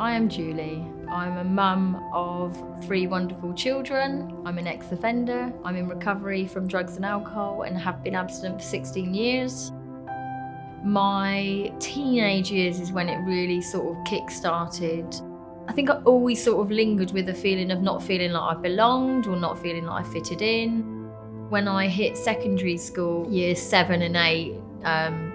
I am Julie. I'm a mum of 3 wonderful children. I'm an ex-offender. I'm in recovery from drugs and alcohol and have been abstinent for 16 years. My teenage years is when it really sort of kick-started. I think I always sort of lingered with the feeling of not feeling like I belonged or not feeling like I fitted in. When I hit secondary school, years 7 and 8,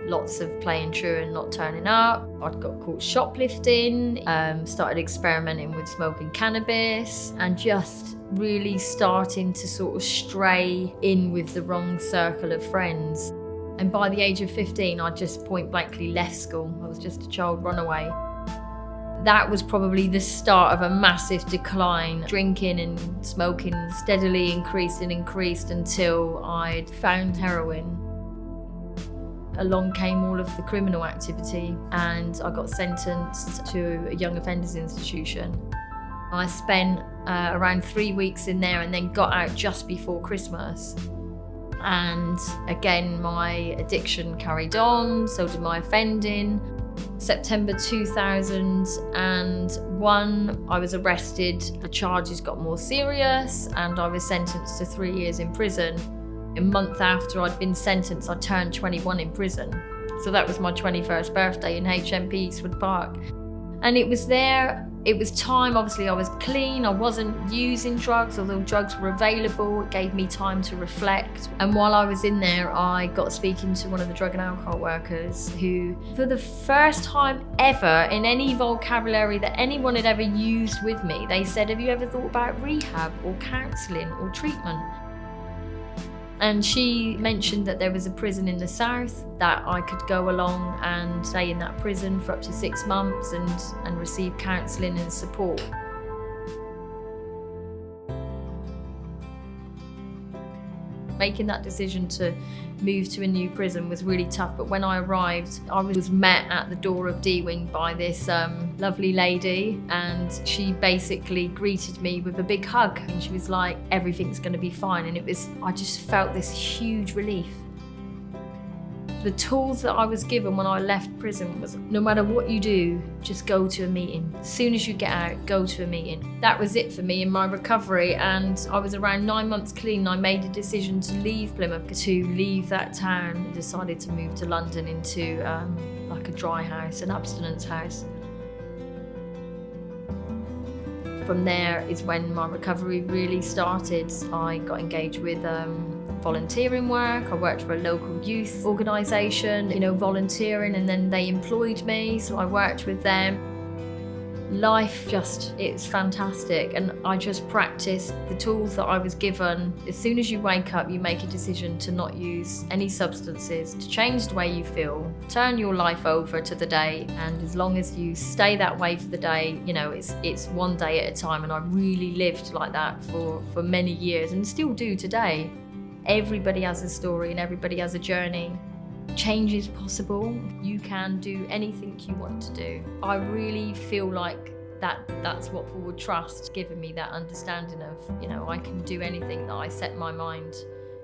lots of playing true and not turning up. I'd got caught shoplifting, started experimenting with smoking cannabis and just really starting to sort of stray in with the wrong circle of friends. And by the age of 15, I just point blankly left school. I was just a child runaway. That was probably the start of a massive decline. Drinking and smoking steadily increased until I'd found heroin. Along came all of the criminal activity and I got sentenced to a young offenders institution. I spent around 3 weeks in there and then got out just before Christmas. And again, my addiction carried on, so did my offending. September 2001, I was arrested. The charges got more serious and I was sentenced to 3 years in prison. A month after I'd been sentenced, I turned 21 in prison. So that was my 21st birthday in HMP Eastwood Park. And it was time, obviously I was clean, I wasn't using drugs, although drugs were available, it gave me time to reflect. And while I was in there, I got speaking to one of the drug and alcohol workers who, for the first time ever in any vocabulary that anyone had ever used with me, they said, "Have you ever thought about rehab or counselling or treatment?" And she mentioned that there was a prison in the south that I could go along and stay in that prison for up to 6 months and receive counselling and support. Making that decision to move to a new prison was really tough, but when I arrived, I was met at the door of D Wing by this lovely lady, and she basically greeted me with a big hug, and she was like, "Everything's going to be fine," and I just felt this huge relief. The tools that I was given when I left prison was, no matter what you do, just go to a meeting. As soon as you get out, go to a meeting. That was it for me in my recovery, and I was around 9 months clean. I made a decision to leave Plymouth, to leave that town, and decided to move to London into like a dry house, an abstinence house. From there is when my recovery really started. I got engaged with volunteering work. I worked for a local youth organisation, volunteering, and then they employed me, so I worked with them. Life it's fantastic, and I just practiced the tools that I was given. As soon as you wake up, you make a decision to not use any substances, to change the way you feel, turn your life over to the day, and as long as you stay that way for the day, it's one day at a time, and I really lived like that for many years and still do today. Everybody has a story and everybody has a journey. Change is possible. You can do anything you want to do. I really feel like that's what Forward Trust given me, that understanding of, I can do anything that I set my mind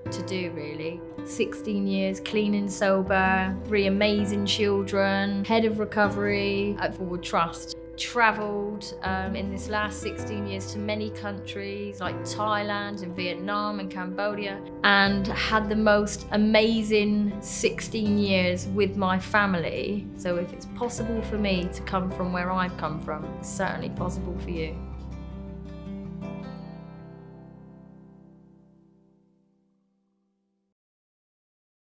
to do, really. 16 years clean and sober, 3 amazing children, head of recovery at Forward Trust. Travelled in this last 16 years to many countries like Thailand and Vietnam and Cambodia, and had the most amazing 16 years with my family. So if it's possible for me to come from where I've come from, it's certainly possible for you.